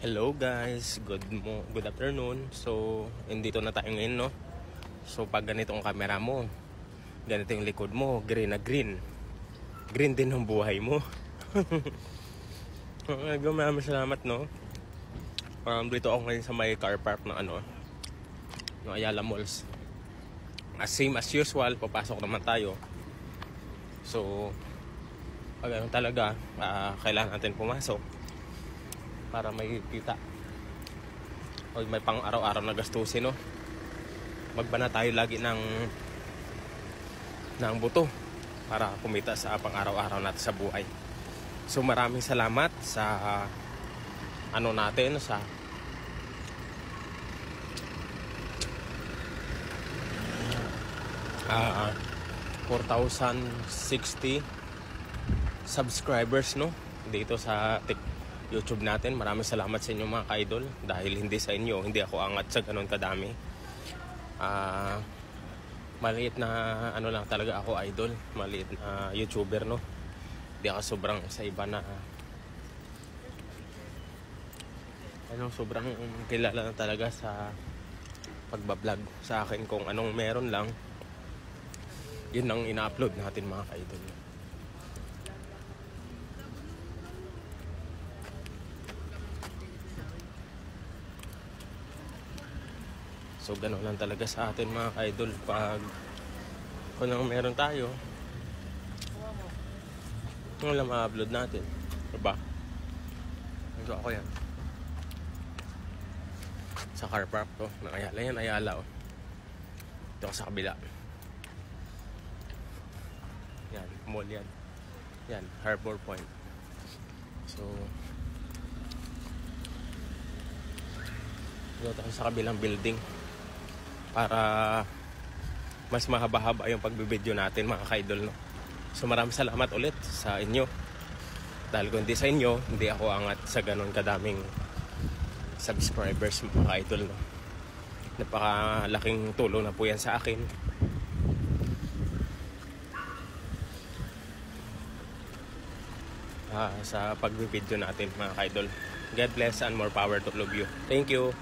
Hello guys, good afternoon. So, indito na tayo ngayon, no? So, pag ganito ang camera mo, ganito yung likod mo, green na green. Green din ang buhay mo. Maraming salamat, no? Dito ako ngayon sa may car park ng ng Ayala Malls. Same as usual, papasok naman tayo. So, pag talaga, kailangan natin pumasok para may kita o may pang araw-araw na gastusin, no? Magbana tayo lagi ng buto para kumita sa pang araw-araw natin sa buhay. So maraming salamat sa natin sa 4,060 subscribers, no? Dito sa YouTube natin. Maraming salamat sa inyo mga ka-idol. Dahil hindi sa inyo, hindi ako angat sa ganun kadami. Maliit na lang talaga ako, idol. Maliit na YouTuber, no? Hindi ako sobrang sa iba na sobrang kilala na talaga sa pagbablog. Sa akin, kung anong meron lang, yun ang ina-upload natin mga ka-idol. So gano'n lang talaga sa atin mga ka-idol. Pag kung anong meron tayo, yung lang ma-upload natin, diba? Ito ako yan sa car park to ng Ayala. Yan Ayala, oh. Ito ako sa kabila. Yan, mall yan. Yan, Harbor Point. So dito ako sa kabilang building para mas mahaba-haba yung pagbibideo natin mga ka-idol, no? So maraming salamat ulit sa inyo. Dahil kung hindi sa inyo, hindi ako angat sa ganun kadaming subscribers mga ka-idol, no? Napakalaking tulong na po yan sa akin. Sa pagbibideo natin mga ka-idol. God bless and more power to all of you. Thank you.